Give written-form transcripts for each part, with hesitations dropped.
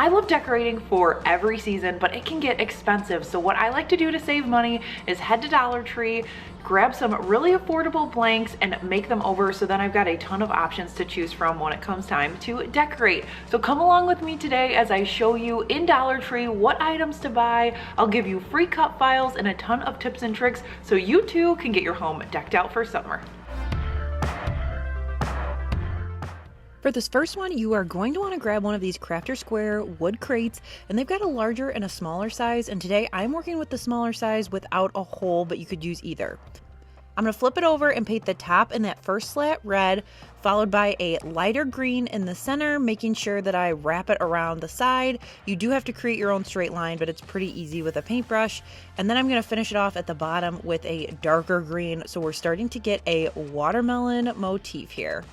I love decorating for every season, but it can get expensive. So what I like to do to save money is head to Dollar Tree, grab some really affordable blanks and make them over, so then I've got a ton of options to choose from when it comes time to decorate. So come along with me today as I show you in Dollar Tree what items to buy. I'll give you free cut files and a ton of tips and tricks so you too can get your home decked out for summer. For this first one, you are going to want to grab one of these Crafter Square wood crates, and they've got a larger and a smaller size, and today I'm working with the smaller size without a hole, but you could use either. I'm going to flip it over and paint the top in that first slat red, followed by a lighter green in the center, making sure that I wrap it around the side. You do have to create your own straight line, but it's pretty easy with a paintbrush. And then I'm going to finish it off at the bottom with a darker green, so we're starting to get a watermelon motif here.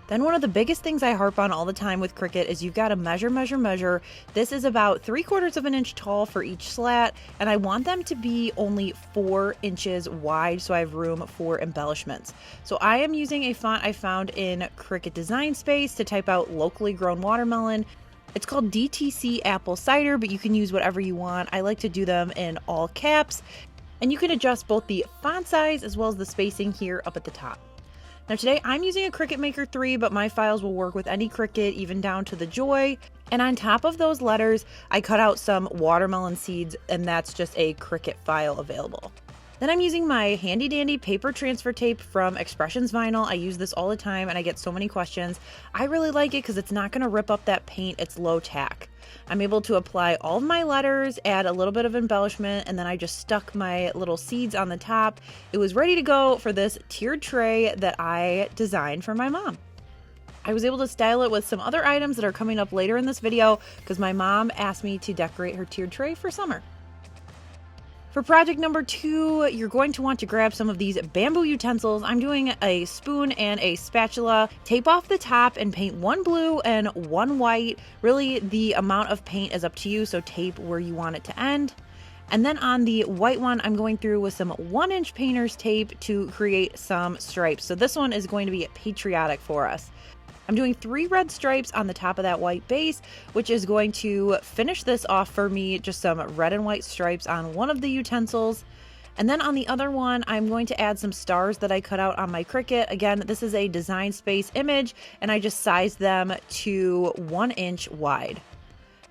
Then one of the biggest things I harp on all the time with Cricut is you've got to measure. This is about 3/4 of an inch tall for each slat, and I want them to be only 4 inches wide so I have room for embellishments. So I am using a font I found in Cricut Design Space to type out locally grown watermelon. It's called DTC Apple Cider, but you can use whatever you want. I like to do them in all caps, and you can adjust both the font size as well as the spacing here up at the top. Now today I'm using a Cricut Maker 3, but my files will work with any Cricut, even down to the Joy. And on top of those letters, I cut out some watermelon seeds, and that's just a Cricut file available. Then I'm using my handy dandy paper transfer tape from Expressions Vinyl. I use this all the time and I get so many questions. I really like it because it's not going to rip up that paint. It's low tack. I'm able to apply all of my letters, add a little bit of embellishment, and then I just stuck my little seeds on the top. It was ready to go for this tiered tray that I designed for my mom. I was able to style it with some other items that are coming up later in this video because my mom asked me to decorate her tiered tray for summer. For project number 2, you're going to want to grab some of these bamboo utensils. I'm doing a spoon and a spatula. Tape off the top and paint one blue and one white. Really, the amount of paint is up to you, so tape where you want it to end. And then on the white one, I'm going through with some 1-inch painter's tape to create some stripes. So this one is going to be patriotic for us. I'm doing 3 red stripes on the top of that white base, which is going to finish this off for me, just some red and white stripes on one of the utensils. And then on the other one, I'm going to add some stars that I cut out on my Cricut. Again, this is a Design Space image, and I just sized them to 1 inch wide.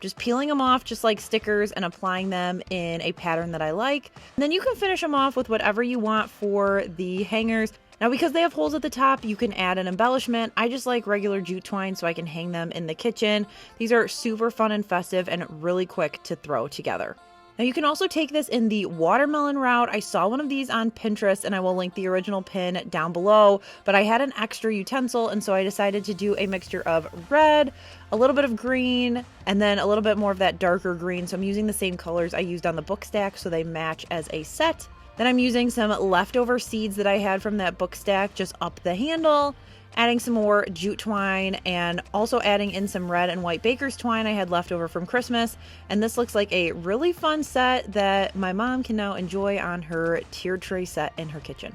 Just peeling them off just like stickers and applying them in a pattern that I like. And then you can finish them off with whatever you want for the hangers. Now, because they have holes at the top, you can add an embellishment. I just like regular jute twine so I can hang them in the kitchen. These are super fun and festive and really quick to throw together. Now, you can also take this in the watermelon route. I saw one of these on Pinterest, and I will link the original pin down below, but I had an extra utensil, and so I decided to do a mixture of red, a little bit of green, and then a little bit more of that darker green. So I'm using the same colors I used on the book stack so they match as a set. Then I'm using some leftover seeds that I had from that book stack just up the handle, adding some more jute twine, and also adding in some red and white baker's twine I had left over from Christmas. And this looks like a really fun set that my mom can now enjoy on her tiered tray set in her kitchen.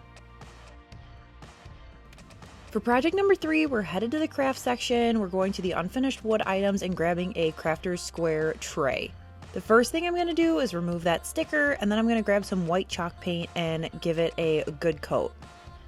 For project number 3, we're headed to the craft section. We're going to the unfinished wood items and grabbing a Crafter's Square tray. The first thing I'm going to do is remove that sticker, and then I'm going to grab some white chalk paint and give it a good coat.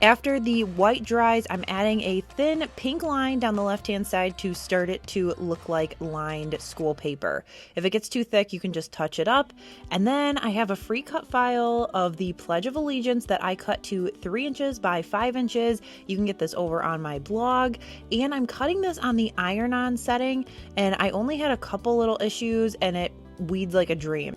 After the white dries, I'm adding a thin pink line down the left-hand side to start it to look like lined school paper. If it gets too thick, you can just touch it up. And then I have a free cut file of the Pledge of Allegiance that I cut to 3 inches by 5 inches. You can get this over on my blog. And I'm cutting this on the iron-on setting, and I only had a couple little issues, and it weeds like a dream.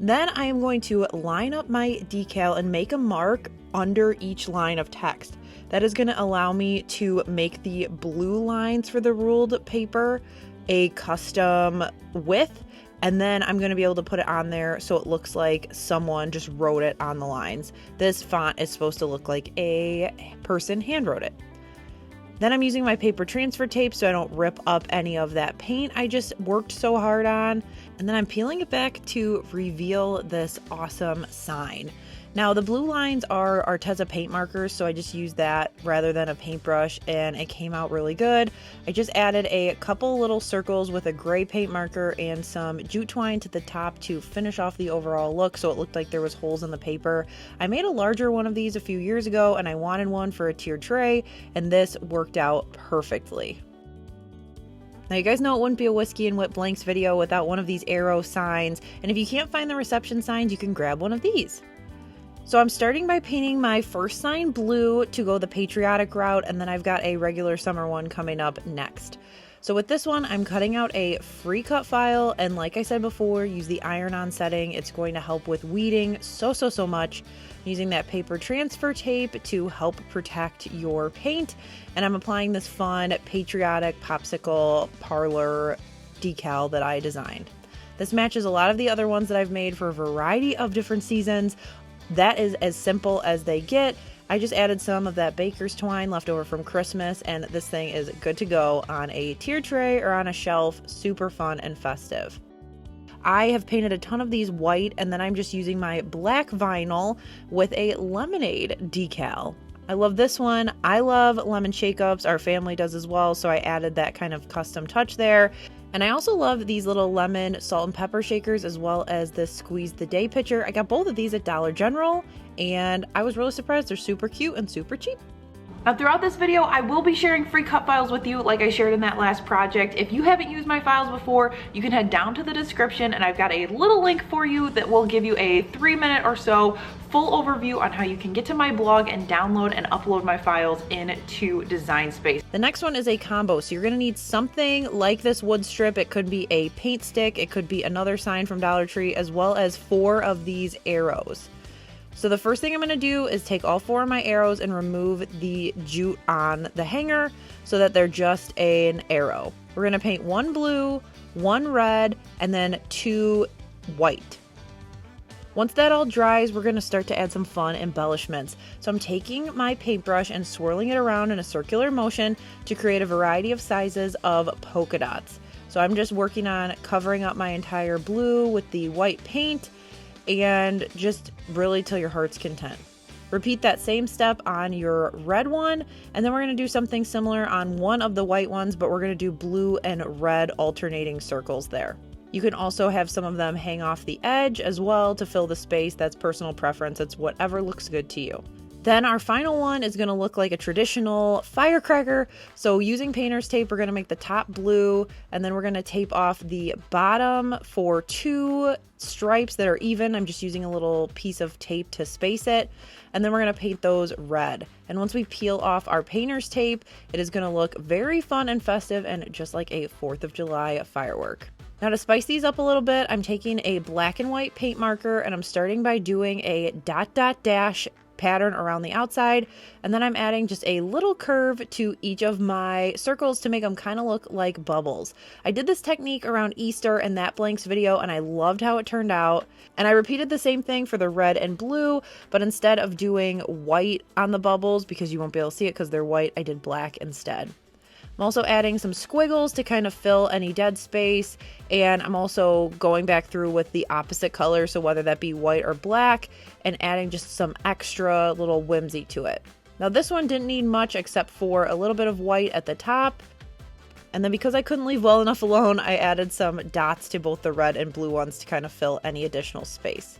Then I am going to line up my decal and make a mark under each line of text. That is going to allow me to make the blue lines for the ruled paper a custom width, and then I'm going to be able to put it on there so it looks like someone just wrote it on the lines. This font is supposed to look like a person hand wrote it. Then I'm using my paper transfer tape so I don't rip up any of that paint I just worked so hard on. And then I'm peeling it back to reveal this awesome sign. Now the blue lines are Arteza paint markers, so I just used that rather than a paintbrush, and it came out really good. I just added a couple little circles with a gray paint marker and some jute twine to the top to finish off the overall look so it looked like there was holes in the paper. I made a larger one of these a few years ago and I wanted one for a tiered tray, and this worked out perfectly. Now you guys know it wouldn't be a Whiskey and Whit blanks video without one of these arrow signs, and if you can't find the reception signs, you can grab one of these. So I'm starting by painting my first sign blue to go the Patriotic route, and then I've got a regular summer one coming up next. So with this one, I'm cutting out a free cut file, and like I said before, use the iron-on setting. It's going to help with weeding so much. I'm using that paper transfer tape to help protect your paint, and I'm applying this fun Patriotic popsicle parlor decal that I designed. This matches a lot of the other ones that I've made for a variety of different seasons. That is as simple as they get. I just added some of that baker's twine left over from Christmas, and this thing is good to go on a tier tray or on a shelf. Super fun and festive. I have painted a ton of these white, and then I'm just using my black vinyl with a lemonade decal. I love this one. I love lemon shake-ups. Our family does as well, so I added that kind of custom touch there. And I also love these little lemon salt and pepper shakers, as well as this Squeeze the Day pitcher. I got both of these at Dollar General, and I was really surprised. They're super cute and super cheap. Now throughout this video, I will be sharing free cut files with you like I shared in that last project. If you haven't used my files before, you can head down to the description and I've got a little link for you that will give you a 3-minute or so full overview on how you can get to my blog and download and upload my files into Design Space. The next one is a combo, so you're gonna need something like this wood strip. It could be a paint stick, it could be another sign from Dollar Tree, as well as 4 of these arrows. So the first thing I'm going to do is take all 4 of my arrows and remove the jute on the hanger so that they're just an arrow. We're going to paint 1 blue, 1 red, and then 2 white. Once that all dries, we're going to start to add some fun embellishments. So I'm taking my paintbrush and swirling it around in a circular motion to create a variety of sizes of polka dots. So I'm just working on covering up my entire blue with the white paint, and just really till your heart's content. Repeat that same step on your red one, and then we're going to do something similar on one of the white ones, but we're going to do blue and red alternating circles there. You can also have some of them hang off the edge as well to fill the space. That's personal preference. It's whatever looks good to you. Then our final one is going to look like a traditional firecracker. So using painter's tape, we're going to make the top blue, and then we're going to tape off the bottom for 2 stripes that are even. I'm just using a little piece of tape to space it. And then we're going to paint those red. And once we peel off our painter's tape, it is going to look very fun and festive and just like a 4th of July firework. Now to spice these up a little bit, I'm taking a black and white paint marker and I'm starting by doing a dot dot dash pattern around the outside, and then I'm adding just a little curve to each of my circles to make them kind of look like bubbles. I did this technique around Easter in that blanks video and I loved how it turned out, and I repeated the same thing for the red and blue, but instead of doing white on the bubbles, because you won't be able to see it because they're white, I did black instead. I'm also adding some squiggles to kind of fill any dead space, and I'm also going back through with the opposite color, so whether that be white or black, and adding just some extra little whimsy to it. Now this one didn't need much except for a little bit of white at the top, and then because I couldn't leave well enough alone, I added some dots to both the red and blue ones to kind of fill any additional space.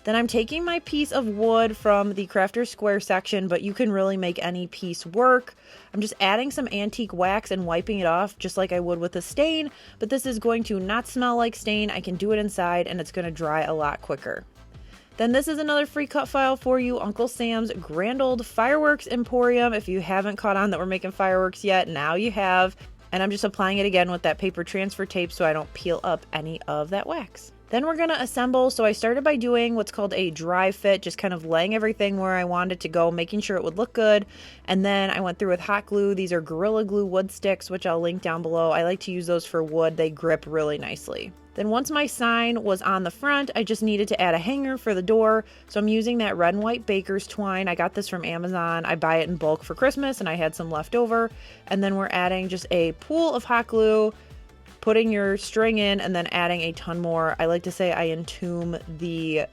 Then I'm taking my piece of wood from the Crafter Square section, but you can really make any piece work. I'm just adding some antique wax and wiping it off just like I would with a stain, but this is going to not smell like stain. I can do it inside and it's going to dry a lot quicker. Then this is another free cut file for you, Uncle Sam's Grand Old Fireworks Emporium. If you haven't caught on that we're making fireworks yet, now you have. And I'm just applying it again with that paper transfer tape so I don't peel up any of that wax. Then we're going to assemble. So I started by doing what's called a dry fit, just kind of laying everything where I wanted it to go, making sure it would look good. And then I went through with hot glue. These are Gorilla Glue wood sticks, which I'll link down below. I like to use those for wood. They grip really nicely. Then once my sign was on the front, I just needed to add a hanger for the door. So I'm using that red and white baker's twine. I got this from Amazon. I buy it in bulk for Christmas and I had some left over. And then we're adding just a pool of hot glue, putting your string in, and then adding a ton more. I like to say I entomb the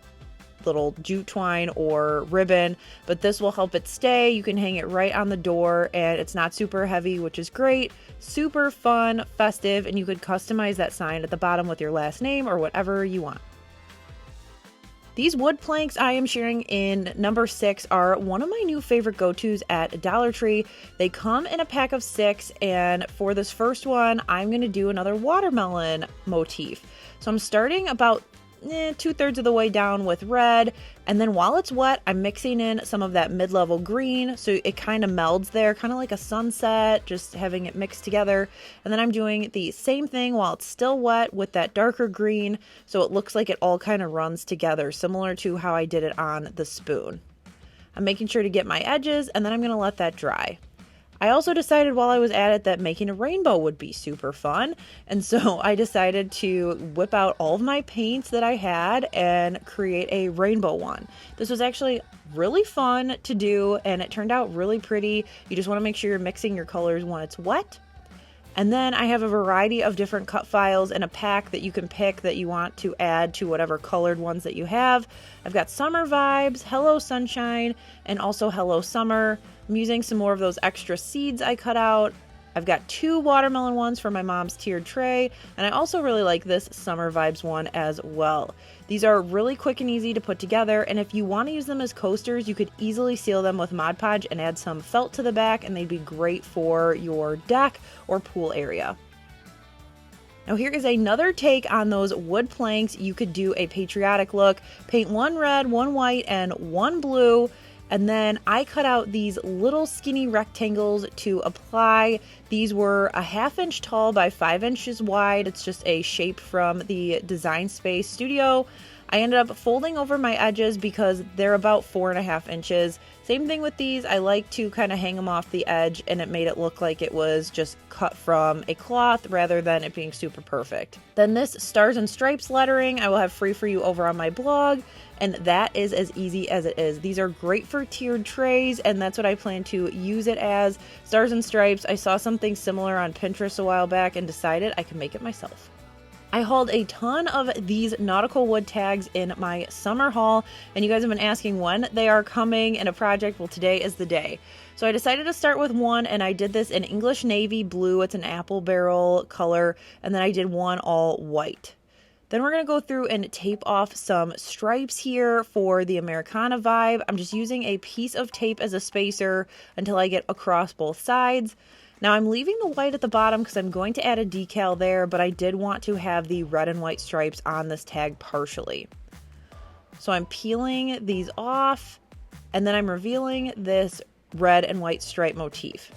little jute twine or ribbon, but this will help it stay. You can hang it right on the door and it's not super heavy, which is great. Super fun, festive, and you could customize that sign at the bottom with your last name or whatever you want. These wood planks I am sharing in number 6 are one of my new favorite go-tos at Dollar Tree. They come in a pack of 6, and for this first one, I'm going to do another watermelon motif. So I'm starting about 2/3 of the way down with red, and then while it's wet, I'm mixing in some of that mid-level green, so it kind of melds there, kind of like a sunset, just having it mixed together. And then I'm doing the same thing while it's still wet with that darker green, so it looks like it all kind of runs together, similar to how I did it on the spoon. I'm making sure to get my edges, and then I'm going to let that dry. I also decided while I was at it that making a rainbow would be super fun, and so I decided to whip out all of my paints that I had and create a rainbow one. This was actually really fun to do, and it turned out really pretty. You just want to make sure you're mixing your colors when it's wet. And then I have a variety of different cut files in a pack that you can pick that you want to add to whatever colored ones that you have. I've got Summer Vibes, Hello Sunshine, and also Hello Summer. I'm using some more of those extra seeds I cut out. I've got 2 watermelon ones for my mom's tiered tray, and I also really like this Summer Vibes one as well. These are really quick and easy to put together, and if you want to use them as coasters, you could easily seal them with Mod Podge and add some felt to the back, and they'd be great for your deck or pool area. Now here is another take on those wood planks. You could do a patriotic look, paint 1 red, 1 white, and 1 blue. And then I cut out these little skinny rectangles to apply. These were a 1/2 inch tall by 5 inches wide. It's just a shape from the Design Space studio. I ended up folding over my edges because they're about 4.5 inches. Same thing with these. I like to kind of hang them off the edge, and it made it look like it was just cut from a cloth rather than it being super perfect. Then this Stars and Stripes lettering I will have free for you over on my blog, and that is as easy as it is. These are great for tiered trays, and that's what I plan to use it as. Stars and Stripes, I saw something similar on Pinterest a while back and decided I could make it myself. I hauled a ton of these nautical wood tags in my summer haul, and you guys have been asking when they are coming in a project. Well, today is the day. So I decided to start with one, and I did this in English Navy Blue. It's an apple barrel color, and then I did one all white. Then we're going to go through and tape off some stripes here for the Americana vibe. I'm just using a piece of tape as a spacer until I get across both sides. Now I'm leaving the white at the bottom because I'm going to add a decal there, but I did want to have the red and white stripes on this tag partially. So I'm peeling these off, and then I'm revealing this red and white stripe motif.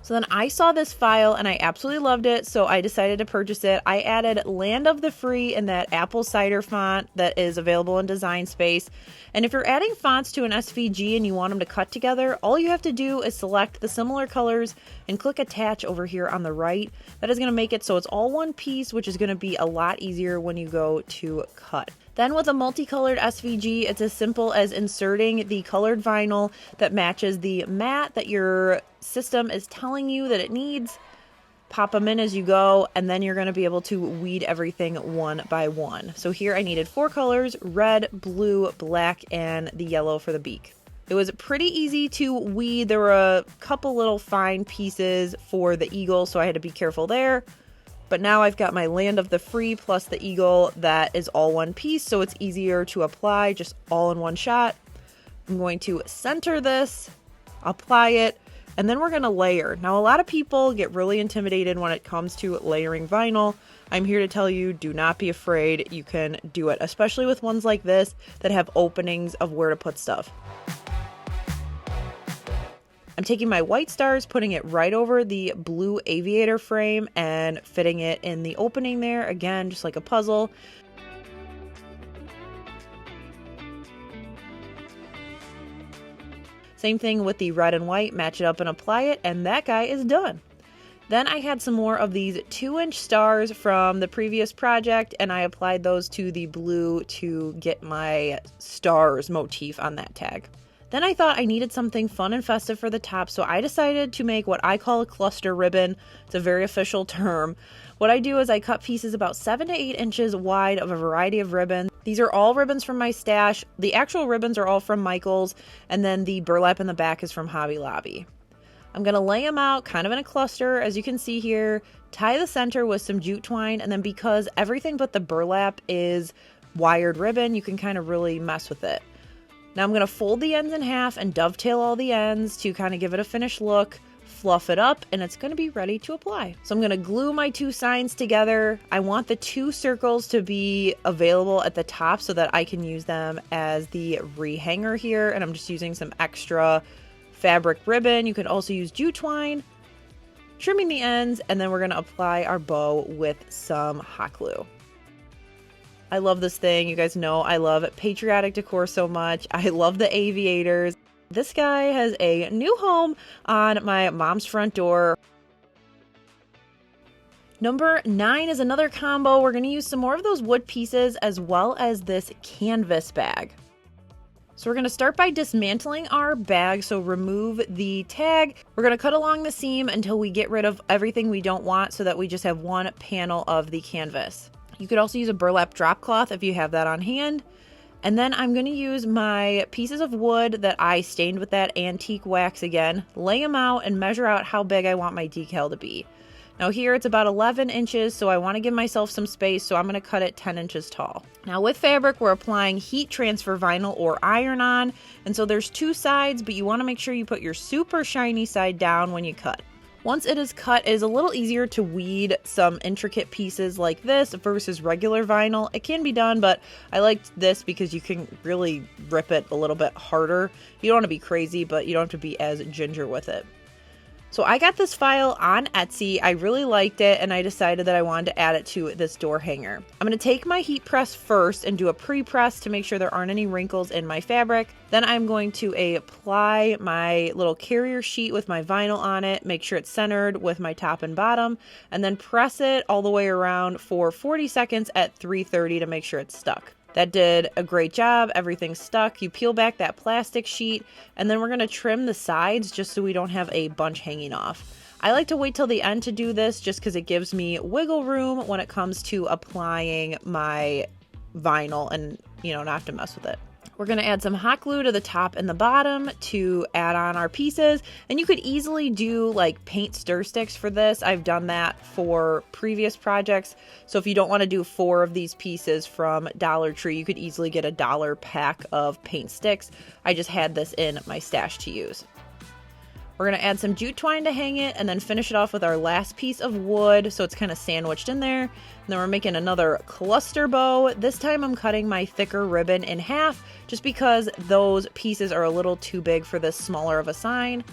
So then I saw this file and I absolutely loved it, so I decided to purchase it. I added Land of the Free in that apple cider font that is available in Design Space. And if you're adding fonts to an SVG and you want them to cut together, all you have to do is select the similar colors and click Attach over here on the right. That is going to make it so it's all one piece, which is going to be a lot easier when you go to cut. Then with a multicolored SVG, it's as simple as inserting the colored vinyl that matches the mat that your system is telling you that it needs. Pop them in as you go, and then you're going to be able to weed everything one by one. So here I needed 4 colors: red, blue, black, and the yellow for the beak. It was pretty easy to weed. There were a couple little fine pieces for the eagle, so I had to be careful there. But now I've got my Land of the Free plus the eagle that is all one piece, so it's easier to apply just all in one shot. I'm going to center this, apply it, and then we're going to layer. Now, a lot of people get really intimidated when it comes to layering vinyl. I'm here to tell you, do not be afraid. You can do it, especially with ones like this that have openings of where to put stuff. I'm taking my white stars, putting it right over the blue aviator frame and fitting it in the opening there. Again, just like a puzzle. Same thing with the red and white, match it up and apply it, and that guy is done. Then I had some more of these 2-inch stars from the previous project, and I applied those to the blue to get my stars motif on that tag. Then I thought I needed something fun and festive for the top, so I decided to make what I call a cluster ribbon. It's a very official term. What I do is I cut pieces about 7 to 8 inches wide of a variety of ribbons. These are all ribbons from my stash. The actual ribbons are all from Michael's, and then the burlap in the back is from Hobby Lobby. I'm going to lay them out kind of in a cluster, as you can see here, tie the center with some jute twine, and then because everything but the burlap is wired ribbon, you can kind of really mess with it. Now I'm going to fold the ends in half and dovetail all the ends to kind of give it a finished look, fluff it up, and it's going to be ready to apply. So I'm going to glue my two signs together. I want the two circles to be available at the top so that I can use them as the rehanger here, and I'm just using some extra fabric ribbon. You could also use jute twine, trimming the ends, and then we're going to apply our bow with some hot glue. I love this thing. You guys know I love Patriotic decor so much. I love the aviators. This guy has a new home on my mom's front door. Number 9 is another combo. We're going to use some more of those wood pieces as well as this canvas bag. So we're going to start by dismantling our bag. So remove the tag. We're going to cut along the seam until we get rid of everything we don't want so that we just have one panel of the canvas. You could also use a burlap drop cloth if you have that on hand. And then I'm going to use my pieces of wood that I stained with that antique wax again, lay them out and measure out how big I want my decal to be. Now here it's about 11 inches, so I want to give myself some space, so I'm going to cut it 10 inches tall. Now with fabric, we're applying heat transfer vinyl or iron-on, and so there's two sides, but you want to make sure you put your super shiny side down when you cut. Once it is cut, it is a little easier to weed some intricate pieces like this versus regular vinyl. It can be done, but I liked this because you can really rip it a little bit harder. You don't want to be crazy, but you don't have to be as ginger with it. So I got this file on Etsy. I really liked it, and I decided that I wanted to add it to this door hanger. I'm going to take my heat press first and do a pre-press to make sure there aren't any wrinkles in my fabric. Then I'm going to apply my little carrier sheet with my vinyl on it, make sure it's centered with my top and bottom, and then press it all the way around for 40 seconds at 330 to make sure it's stuck. That did a great job. Everything's stuck. You peel back that plastic sheet, and then we're going to trim the sides just so we don't have a bunch hanging off. I like to wait till the end to do this just because it gives me wiggle room when it comes to applying my vinyl and, not have to mess with it. We're going to add some hot glue to the top and the bottom to add on our pieces. And you could easily do like paint stir sticks for this. I've done that for previous projects. So if you don't want to do 4 of these pieces from Dollar Tree, you could easily get a $1 pack of paint sticks. I just had this in my stash to use. We're going to add some jute twine to hang it and then finish it off with our last piece of wood so it's kind of sandwiched in there. And then we're making another cluster bow. This time I'm cutting my thicker ribbon in half just because those pieces are a little too big for this smaller of a sign.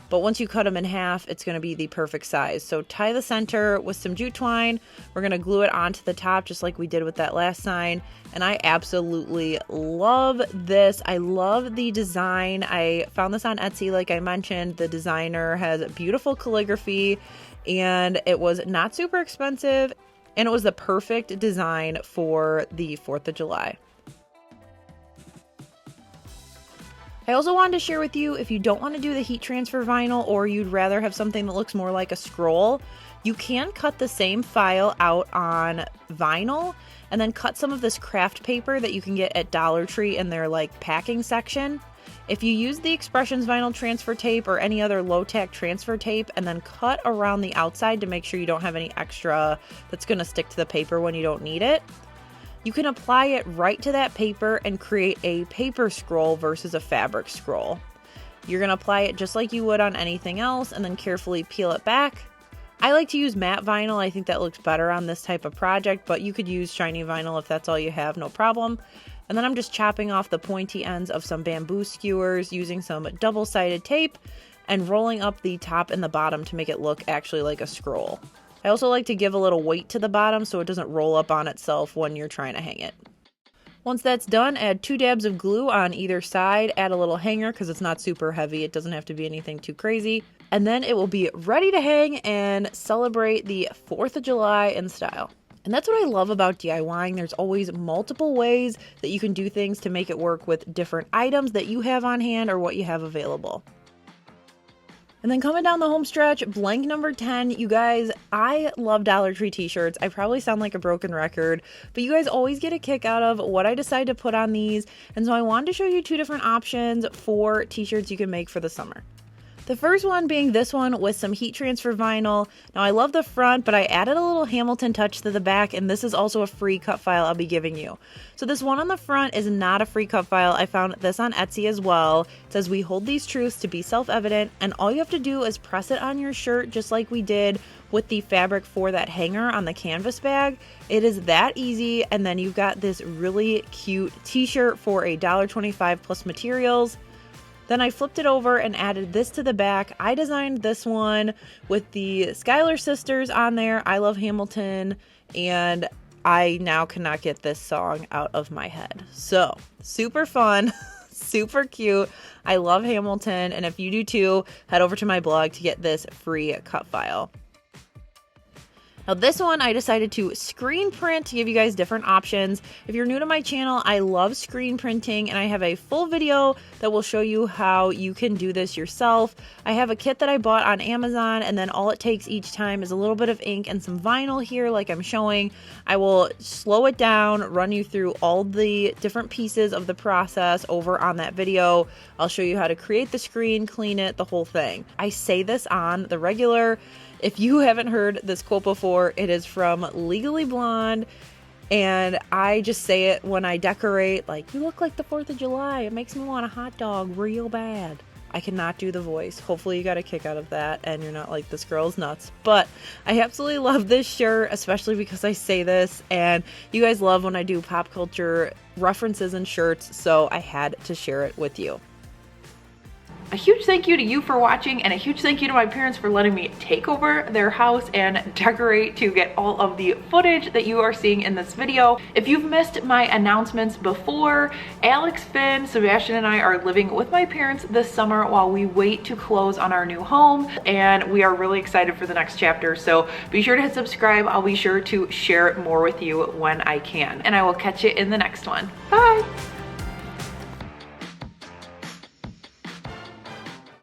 But once you cut them in half, it's going to be the perfect size. So tie the center with some jute twine. We're going to glue it onto the top just like we did with that last sign. And I absolutely love this. I love the design. I found this on Etsy, like I mentioned. The designer has beautiful calligraphy and it was not super expensive. And it was the perfect design for the 4th of July. I also wanted to share with you, if you don't want to do the heat transfer vinyl or you'd rather have something that looks more like a scroll, you can cut the same file out on vinyl and then cut some of this craft paper that you can get at Dollar Tree in their like packing section. If you use the Expressions vinyl transfer tape or any other low tack transfer tape and then cut around the outside to make sure you don't have any extra that's going to stick to the paper when you don't need it, you can apply it right to that paper and create a paper scroll versus a fabric scroll. You're going to apply it just like you would on anything else and then carefully peel it back. I like to use matte vinyl. I think that looks better on this type of project, but you could use shiny vinyl if that's all you have, no problem. And then I'm just chopping off the pointy ends of some bamboo skewers using some double-sided tape and rolling up the top and the bottom to make it look actually like a scroll. I also like to give a little weight to the bottom so it doesn't roll up on itself when you're trying to hang it. Once that's done, add 2 dabs of glue on either side, add a little hanger because it's not super heavy. It doesn't have to be anything too crazy. And then it will be ready to hang and celebrate the 4th of July in style. And that's what I love about DIYing. There's always multiple ways that you can do things to make it work with different items that you have on hand or what you have available. And then coming down the home stretch, blank number 10, you guys, I love Dollar Tree t-shirts. I probably sound like a broken record, but you guys always get a kick out of what I decide to put on these. And so I wanted to show you 2 different options for t-shirts you can make for the summer. The first one being this one with some heat transfer vinyl. Now I love the front, but I added a little Hamilton touch to the back, and this is also a free cut file I'll be giving you. So this one on the front is not a free cut file. I found this on Etsy as well. It says we hold these truths to be self-evident, and all you have to do is press it on your shirt just like we did with the fabric for that hanger on the canvas bag. It is that easy, and then you've got this really cute t-shirt for $1.25 plus materials. Then I flipped it over and added this to the back. I designed this one with the Schuyler sisters on there. I love Hamilton, and I now cannot get this song out of my head. So super fun, super cute. I love Hamilton, and if you do too, head over to my blog to get this free cut file. Now this one I decided to screen print to give you guys different options. If you're new to my channel, I love screen printing, and I have a full video that will show you how you can do this yourself. I have a kit that I bought on Amazon, and then all it takes each time is a little bit of ink and some vinyl here like I'm showing. I will slow it down, run you through all the different pieces of the process over on that video. I'll show you how to create the screen, clean it, the whole thing. I say this on the regular. If you haven't heard this quote before, it is from Legally Blonde, and I just say it when I decorate, like, you look like the 4th of July. It makes me want a hot dog real bad. I cannot do the voice. Hopefully you got a kick out of that and you're not like, this girl's nuts. But I absolutely love this shirt, especially because I say this, and you guys love when I do pop culture references in shirts, so I had to share it with you. A huge thank you to you for watching, and a huge thank you to my parents for letting me take over their house and decorate to get all of the footage that you are seeing in this video. If you've missed my announcements before, Alex, Finn, Sebastian, and I are living with my parents this summer while we wait to close on our new home, and we are really excited for the next chapter. So be sure to hit subscribe. I'll be sure to share more with you when I can, and I will catch you in the next one. Bye!